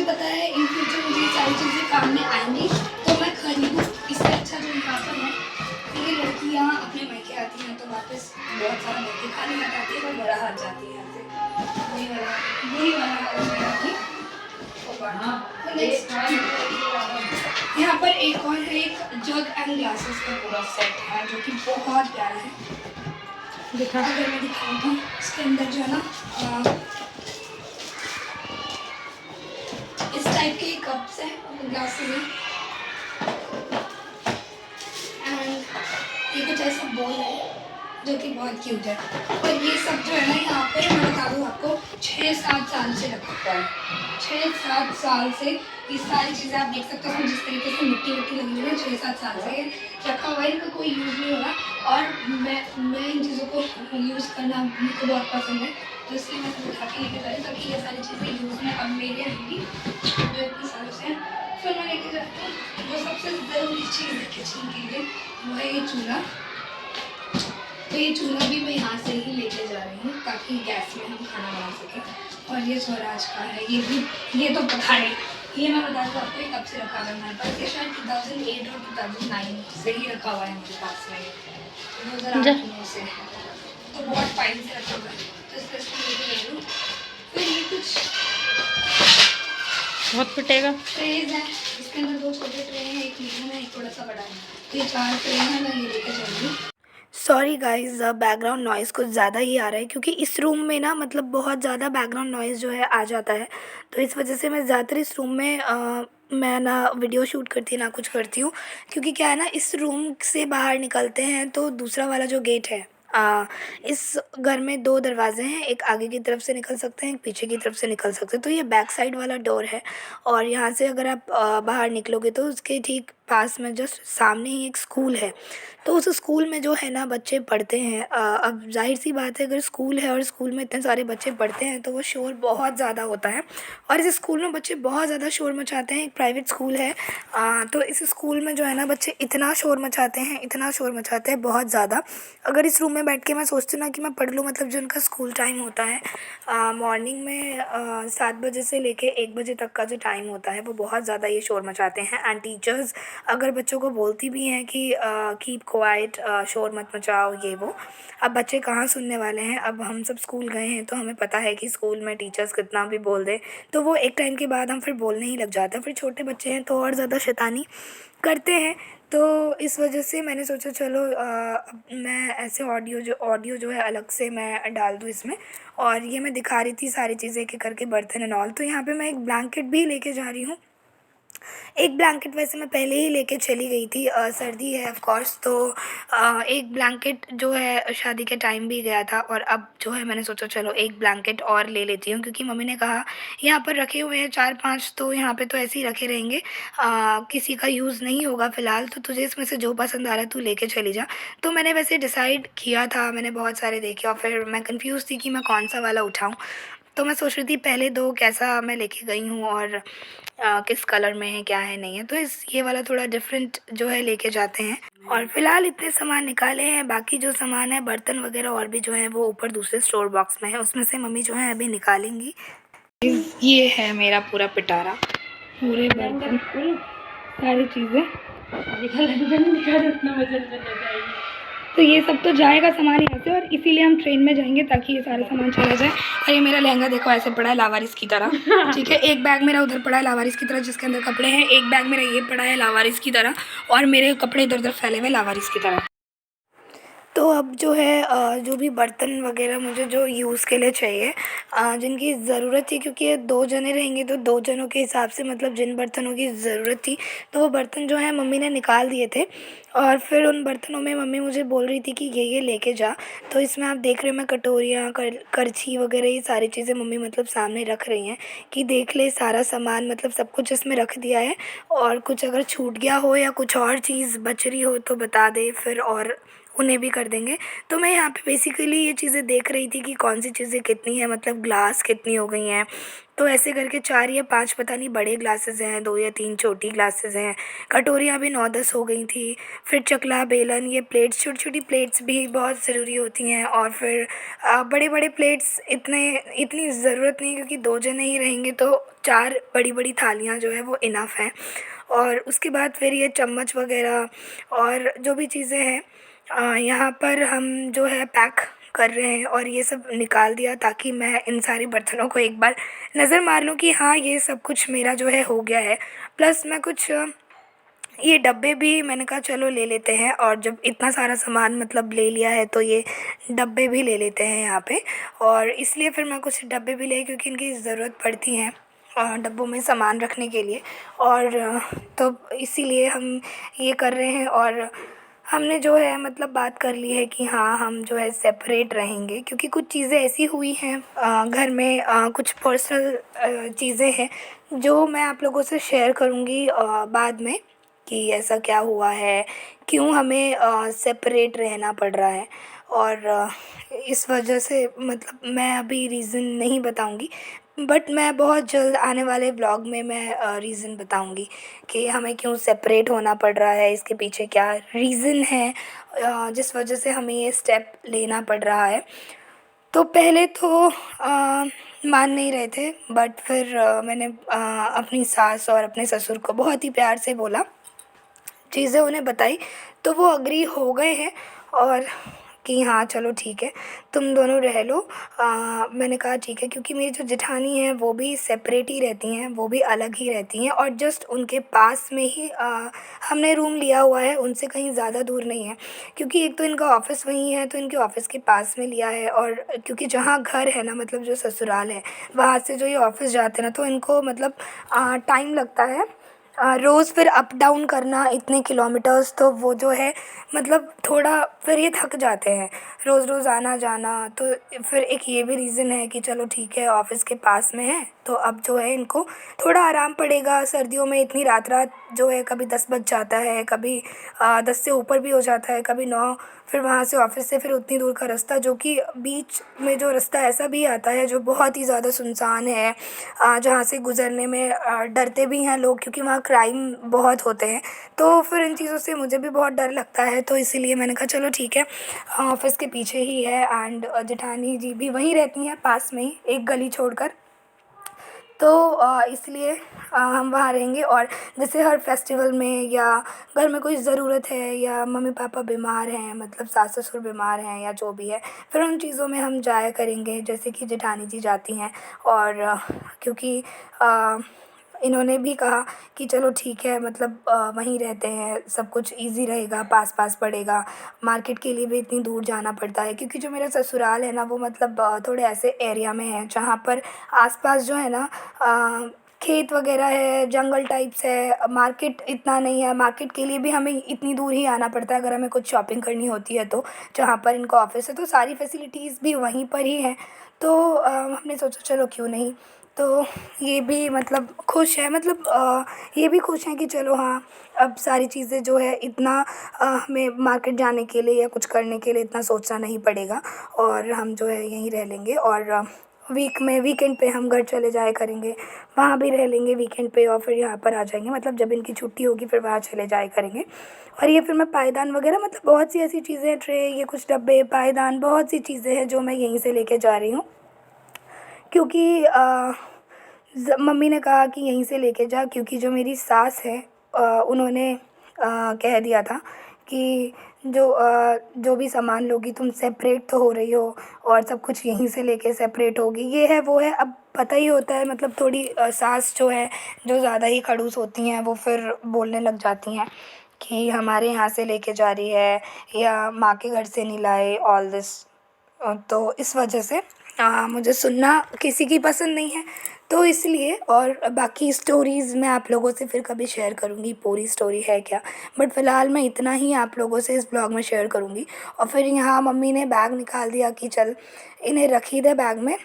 पता है in future मुझे ये सारी चीज़ें काम में आएंगी, तो मैं खरीदूँ। इससे अच्छा जो यहाँ पर है, ये लड़कियाँ अपने मायके आती हैं तो वापस बहुत सारा लड़के खाने लग आती है और बड़ा हाथ जाती है यहाँ से। वही वाला हाल मेरा भी होगा। तो नेक्स्ट यहाँ पर एक और है, एक जग एंड ग्लासेस का पूरा सेट है जो कि बहुत प्यारा है। देखा, अगर मैं दिखाऊँ तो इसके अंदर जो है ना इस टाइप के कप्स हैं, ग्लासेस हैं, एंड ये कुछ ऐसा बॉल है जो कि बहुत क्यूट है। और ये सब जो है ना यहाँ पे मैं बता दूँ आपको 6-7 साल से रखा हुआ है। 6-7 साल से ये सारी चीज़ें आप देख सकते हो, जिस तरीके से मिट्टी लगी हुई है 6-7 साल से रखा हुआ है, इनका कोई यूज़ नहीं होगा। और मैं इन चीज़ों को यूज़ करना मुझको बहुत पसंद है, तो इसलिए मैं उठा के लेके जा रही हूँ ताकि ये सारी चीज़ें यूज़ में अब मेरे रहेंगी जो इतनी सालों से। फिर मैं लेके जाती हूँ जो सबसे ज़रूरी चीज़ है किचन के लिए, वो है ये चूल्हा। तो ये चूल्हा भी मैं यहाँ से ही लेके जा रही हूँ ताकि गैस में हम खाना बना सकें। और ये स्वराज का है, ये तो पता नहीं, ये मैं बता दूँ आपको कब से रखा हुआ है हमारे पास। ये शायद 2008 और 2009 से ही रखा हुआ है मेरे पास में, 2008 से, तो बहुत टाइम से रखा हुआ है। तो इसको लेके ले लूँ। फिर ये कुछ बहुत पिटेगा। ट्रेज है, इसके अंदर 2 छोटे ट्रे हैं, एक मीडियम है, एक थोड़ा सा बड़ा है। तो ये 4 ट्रे हैं, मैं ये लेके जाऊँगी। सॉरी गाइज़, बैकग्राउंड नॉइज़ कुछ ज़्यादा ही आ रहा है क्योंकि इस रूम में ना मतलब बहुत ज़्यादा बैकग्राउंड नॉइज़ जो है आ जाता है, तो इस वजह से मैं ज़्यादातर इस रूम में मैं ना वीडियो शूट करती ना कुछ करती हूँ। क्योंकि क्या है ना, इस रूम से बाहर निकलते हैं तो दूसरा वाला जो गेट है, इस घर में 2 दरवाजे हैं, एक आगे की तरफ से निकल सकते हैं, एक पीछे की तरफ से निकल सकते हैं। तो ये बैक साइड वाला डोर है और यहाँ से अगर आप बाहर निकलोगे तो उसके ठीक पास में जस्ट सामने ही एक स्कूल है। तो उस स्कूल में जो है ना बच्चे पढ़ते हैं। अब जाहिर सी बात है, अगर स्कूल है और स्कूल में इतने सारे बच्चे पढ़ते हैं तो वो शोर बहुत ज़्यादा होता है और इस स्कूल में बच्चे बहुत ज़्यादा शोर मचाते हैं। एक प्राइवेट स्कूल है, तो इस स्कूल में जो है ना बच्चे इतना शोर मचाते हैं, इतना शोर मचाते हैं बहुत ज़्यादा। अगर इस रूम में बैठ के मैं सोचती हूँ ना कि मैं पढ़ लूँ, मतलब जो उनका स्कूल टाइम होता है मॉर्निंग में 7 बजे से लेके 1 बजे तक का जो टाइम होता है, वो बहुत ज़्यादा ये शोर मचाते हैं। एंड टीचर्स अगर बच्चों को बोलती भी हैं कि कीप क्वाइट, शोर मत मचाओ, ये वो। अब बच्चे कहाँ सुनने वाले हैं। अब हम सब स्कूल गए हैं तो हमें पता है कि स्कूल में टीचर्स कितना भी बोल दें तो वो एक टाइम के बाद हम फिर बोलने ही लग जाते हैं। फिर छोटे बच्चे हैं तो और ज़्यादा शैतानी करते हैं। तो इस वजह से मैंने सोचा चलो अब मैं ऐसे ऑडियो जो है अलग से मैं डाल दूँ इसमें। और ये मैं दिखा रही थी सारी चीज़ें एक एक करके, बर्तन एंड ऑल। तो यहाँ पे मैं एक ब्लैंकेट भी लेके जा रही हूँ। एक ब्लैंकेट वैसे मैं पहले ही लेके चली गई थी, सर्दी है ऑफ कोर्स, तो एक ब्लैंकेट जो है शादी के टाइम भी गया था और अब जो है मैंने सोचा चलो एक ब्लैंकेट और ले लेती हूँ क्योंकि मम्मी ने कहा यहाँ पर रखे हुए हैं 4-5 तो यहाँ पे तो ऐसे ही रखे रहेंगे, किसी का यूज़ नहीं होगा फ़िलहाल, तो तुझे इसमें से जो पसंद आ रहा है तू लेके चली जा। तो मैंने वैसे डिसाइड किया था, मैंने बहुत सारे देखे और फिर मैं कंफ्यूज थी कि मैं कौन सा वाला उठाऊँ। तो मैं सोच रही थी पहले 2 कैसा मैं लेके गई हूँ और किस कलर में है, क्या है, नहीं है, तो ये वाला थोड़ा डिफरेंट जो है लेके जाते हैं। और फिलहाल इतने सामान निकाले हैं, बाकी जो सामान है बर्तन वगैरह और भी जो है वो ऊपर दूसरे स्टोर बॉक्स में है, उसमें से मम्मी जो है अभी निकालेंगी। ये है मेरा पूरा पिटारा, पूरे बर्तन सारी चीज़ें। तो ये सब तो जाएगा सामान यहाँ से और इसीलिए हम ट्रेन में जाएंगे ताकि ये सारा सामान चला जाए। और ये मेरा लहंगा देखो ऐसे पड़ा है लावारिस की तरह, ठीक है। एक बैग मेरा उधर पड़ा है लावारिस की तरह जिसके अंदर कपड़े हैं, एक बैग मेरा ये पड़ा है लावारिस की तरह और मेरे कपड़े इधर उधर फैले हुए लावारिस की तरह। तो अब जो है जो भी बर्तन वगैरह मुझे जो यूज़ के लिए चाहिए, जिनकी ज़रूरत थी, क्योंकि ये 2 जने रहेंगे तो 2 जनों के हिसाब से मतलब जिन बर्तनों की ज़रूरत थी तो वो बर्तन जो है मम्मी ने निकाल दिए थे। और फिर उन बर्तनों में मम्मी मुझे बोल रही थी कि ये लेके जा। तो इसमें आप देख रहे हो मैं कटोरियाँ, करछी वगैरह ये सारी चीज़ें मम्मी मतलब सामने रख रही हैं कि देख ले सारा सामान, मतलब सब कुछ इसमें रख दिया है और कुछ अगर छूट गया हो या कुछ और चीज़ बच रही हो तो बता दे फिर और उन्हें भी कर देंगे। तो मैं यहाँ पे बेसिकली ये चीज़ें देख रही थी कि कौन सी चीज़ें कितनी है, मतलब ग्लास कितनी हो गई हैं। तो ऐसे करके 4 या 5 पता नहीं बड़े ग्लासेस हैं, 2 या 3 छोटी ग्लासेस हैं। कटोरियाँ भी 9-10 हो गई थी। फिर चकला, बेलन, ये प्लेट्स, छोटी-छोटी प्लेट्स भी बहुत ज़रूरी होती हैं। और फिर बड़े-बड़े प्लेट्स इतनी ज़रूरत नहीं, क्योंकि 2 जने ही रहेंगे तो 4 बड़ी-बड़ी थालियाँ जो है वो इनफ हैं। और उसके बाद फिर ये चम्मच वगैरह और जो भी चीज़ें हैं यहाँ पर हम जो है पैक कर रहे हैं। और ये सब निकाल दिया ताकि मैं इन सारे बर्तनों को एक बार नज़र मार लूँ कि हाँ, ये सब कुछ मेरा जो है हो गया है। प्लस मैं कुछ ये डब्बे भी मैंने कहा चलो ले लेते हैं, और जब इतना सारा सामान मतलब ले लिया है तो ये डब्बे भी ले लेते हैं यहाँ पे। और इसलिए फिर मैं कुछ डब्बे भी ले, क्योंकि इनकी ज़रूरत पड़ती है डब्बों में सामान रखने के लिए। और तो इसीलिए हम ये कर रहे हैं। और हमने जो है मतलब बात कर ली है कि हाँ, हम जो है सेपरेट रहेंगे, क्योंकि कुछ चीज़ें ऐसी हुई हैं घर में, कुछ पर्सनल चीज़ें हैं जो मैं आप लोगों से शेयर करूँगी बाद में, कि ऐसा क्या हुआ है, क्यों हमें सेपरेट रहना पड़ रहा है। और इस वजह से मतलब मैं अभी रीज़न नहीं बताऊंगी, बट मैं बहुत जल्द आने वाले ब्लॉग में मैं रीज़न बताऊंगी कि हमें क्यों सेपरेट होना पड़ रहा है, इसके पीछे क्या रीज़न है जिस वजह से हमें ये स्टेप लेना पड़ रहा है। तो पहले तो मान नहीं रहे थे, बट फिर मैंने अपनी सास और अपने ससुर को बहुत ही प्यार से बोला, चीज़ें उन्हें बताई, तो वो अग्री हो गए हैं। और कि हाँ चलो ठीक है, तुम दोनों रह लो। मैंने कहा ठीक है, क्योंकि मेरी जो जेठानी है वो भी सेपरेट ही रहती हैं, वो भी अलग ही रहती हैं। और जस्ट उनके पास में ही हमने रूम लिया हुआ है, उनसे कहीं ज़्यादा दूर नहीं है, क्योंकि एक तो इनका ऑफ़िस वहीं है, तो इनके ऑफ़िस के पास में लिया है। और क्योंकि जहाँ घर है ना, मतलब जो ससुराल है, वहाँ से जो ये ऑफ़िस जाते हैं ना, तो इनको मतलब टाइम लगता है रोज़ फिर अप डाउन करना इतने किलोमीटर्स। तो वो जो है मतलब थोड़ा फिर ये थक जाते हैं रोज़ रोज़ आना जाना। तो फिर एक ये भी रीज़न है कि चलो ठीक है, ऑफ़िस के पास में है तो अब जो है इनको थोड़ा आराम पड़ेगा। सर्दियों में इतनी रात रात जो है कभी 10 बज जाता है, कभी 10 से ऊपर भी हो जाता है, कभी 9। फिर वहाँ से ऑफ़िस से फिर उतनी दूर का रास्ता, जो कि बीच में जो रास्ता ऐसा भी आता है जो बहुत ही ज़्यादा सुनसान है, जहाँ से गुज़रने में डरते भी हैं लोग, क्योंकि वहाँ क्राइम बहुत होते हैं। तो फिर इन चीज़ों से मुझे भी बहुत डर लगता है, तो इसीलिए मैंने कहा चलो ठीक है, ऑफ़िस के पीछे ही है। एंड जेठानी जी भी वहीं रहती हैं पास में ही, एक गली छोड़कर। तो इसलिए हम वहाँ रहेंगे। और जैसे हर फेस्टिवल में या घर में कोई ज़रूरत है, या मम्मी पापा बीमार हैं, मतलब सास ससुर बीमार हैं या जो भी है, फिर उन चीज़ों में हम जाया करेंगे, जैसे कि जेठानी जी जाती हैं। और क्योंकि इन्होंने भी कहा कि चलो ठीक है, मतलब वहीं रहते हैं, सब कुछ ईज़ी रहेगा, पास पास पड़ेगा। मार्केट के लिए भी इतनी दूर जाना पड़ता है, क्योंकि जो मेरा ससुराल है ना, वो मतलब थोड़े ऐसे एरिया में है जहाँ पर आसपास जो है ना खेत वगैरह है, जंगल टाइप्स है, मार्केट इतना नहीं है। मार्केट के लिए भी हमें इतनी दूर ही आना पड़ता है अगर हमें कुछ शॉपिंग करनी होती है तो। जहाँ पर इनका ऑफ़िस है तो सारी फैसिलिटीज़ भी वहीं पर ही हैं। तो हमने सोचा चलो क्यों नहीं। तो ये भी मतलब खुश है, मतलब ये भी खुश हैं कि चलो हाँ, अब सारी चीज़ें जो है इतना हमें मार्केट जाने के लिए या कुछ करने के लिए इतना सोचना नहीं पड़ेगा, और हम जो है यहीं रह लेंगे। और वीकेंड पे हम घर चले जाया करेंगे, वहाँ भी रह लेंगे वीकेंड पे, और फिर यहाँ पर आ जाएंगे, मतलब जब इनकी छुट्टी होगी फिर वहाँ चले जाया करेंगे। और ये फिर मैं पायदान वगैरह, मतलब बहुत सी ऐसी चीज़ें हैं, ट्रे, ये कुछ डब्बे, पायदान, बहुत सी चीज़ें हैं जो मैं यहीं से लेके जा रही हूँ, क्योंकि मम्मी ने कहा कि यहीं से लेके जा, क्योंकि जो मेरी सास है उन्होंने कह दिया था कि जो भी सामान लोगी तुम सेपरेट तो हो रही हो, और सब कुछ यहीं से लेके सेपरेट होगी, ये है वो है। अब पता ही होता है, मतलब थोड़ी सास जो है, जो ज़्यादा ही खड़ूस होती हैं, वो फिर बोलने लग जाती हैं कि हमारे यहाँ से लेके जा रही है, या माँ के घर से नहीं लाए, ऑल दिस। तो इस वजह से मुझे सुनना किसी की पसंद नहीं है, तो इसलिए। और बाकी स्टोरीज़ मैं आप लोगों से फिर कभी शेयर करूँगी, पूरी स्टोरी है क्या, बट फ़िलहाल मैं इतना ही आप लोगों से इस ब्लॉग में शेयर करूँगी। और फिर यहाँ मम्मी ने बैग निकाल दिया कि चल इन्हें रख ही दे बैग में,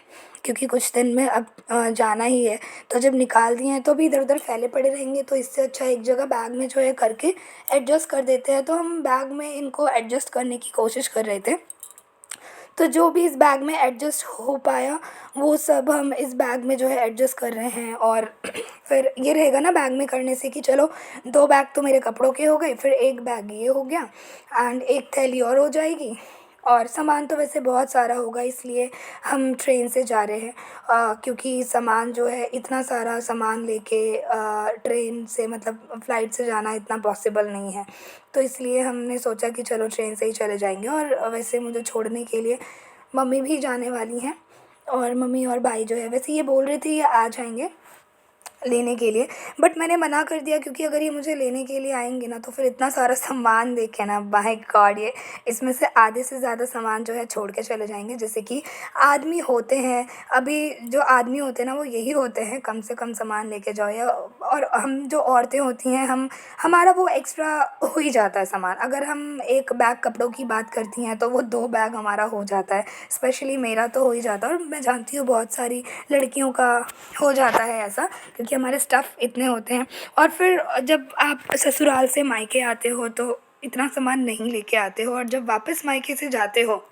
क्योंकि कुछ दिन में अब जाना ही है। तो जब निकाल दिए हैं तो भी इधर उधर फैले पड़े रहेंगे, तो इससे अच्छा एक जगह बैग में जो है करके एडजस्ट कर देते हैं। तो हम बैग में इनको एडजस्ट करने की कोशिश कर रहे थे। तो जो भी इस बैग में एडजस्ट हो पाया वो सब हम इस बैग में जो है एडजस्ट कर रहे हैं। और फिर ये रहेगा ना बैग में करने से कि चलो 2 बैग तो मेरे कपड़ों के हो गए, फिर एक बैग ये हो गया एंड एक थैली और हो जाएगी। और सामान तो वैसे बहुत सारा होगा, इसलिए हम ट्रेन से जा रहे हैं। क्योंकि सामान जो है इतना सारा सामान लेके ट्रेन से मतलब फ़्लाइट से जाना इतना पॉसिबल नहीं है। तो इसलिए हमने सोचा कि चलो ट्रेन से ही चले जाएंगे। और वैसे मुझे छोड़ने के लिए मम्मी भी जाने वाली हैं, और मम्मी और भाई जो है वैसे ये बोल रहे थे ये आ जाएंगे लेने के लिए, बट मैंने मना कर दिया क्योंकि अगर ये मुझे लेने के लिए आएंगे ना तो फिर इतना सारा सामान देखे ना, माय गॉड, ये इसमें से आधे से ज़्यादा सामान जो है छोड़ के चले जाएंगे। जैसे कि आदमी होते हैं, अभी जो आदमी होते हैं ना वो यही होते हैं, कम से कम सामान लेके जाओ। या और हम जो औरतें होती हैं, हमारा वो एक्स्ट्रा हो ही जाता है सामान। अगर हम एक बैग कपड़ों की बात करती हैं तो वो 2 बैग हमारा हो जाता है, स्पेशली मेरा तो हो ही जाता है। और मैं जानती हूँ बहुत सारी लड़कियों का हो जाता है ऐसा, क्योंकि हमारे स्टफ़ इतने होते हैं। और फिर जब आप ससुराल से मायके आते हो तो इतना सामान नहीं लेके आते हो, और जब वापस मायके से जाते हो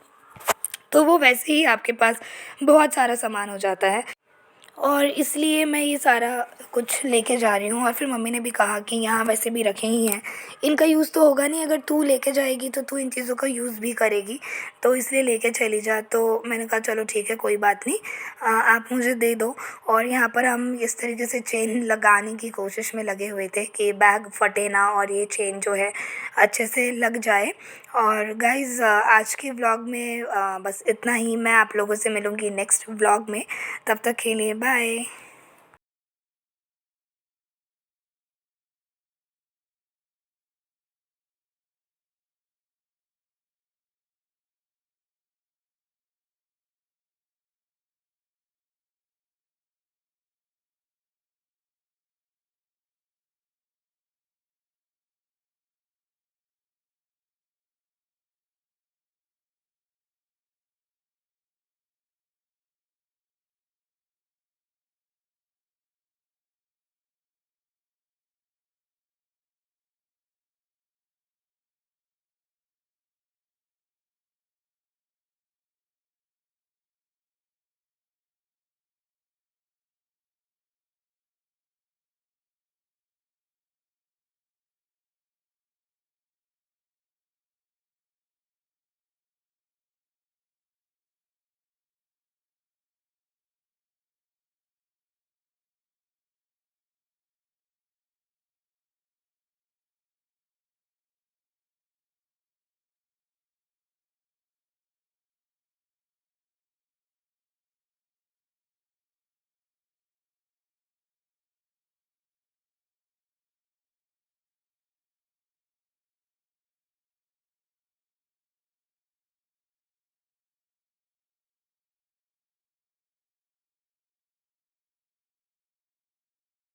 तो वो वैसे ही आपके पास बहुत सारा सामान हो जाता है। और इसलिए मैं ये सारा कुछ लेके जा रही हूँ। और फिर मम्मी ने भी कहा कि यहाँ वैसे भी रखे ही हैं, इनका यूज़ तो होगा नहीं, अगर तू लेके जाएगी तो तू इन चीज़ों का यूज़ भी करेगी, तो इसलिए लेके चली जा। तो मैंने कहा चलो ठीक है, कोई बात नहीं, आप मुझे दे दो। और यहाँ पर हम इस तरीके से चेन लगाने की कोशिश में लगे हुए थे कि बैग फटे ना और ये चेन जो है अच्छे से लग जाए। और गाइज़ आज के व्लॉग में बस इतना ही। मैं आप लोगों से मिलूँगी नेक्स्ट व्लॉग में, तब तक के लिए बाय।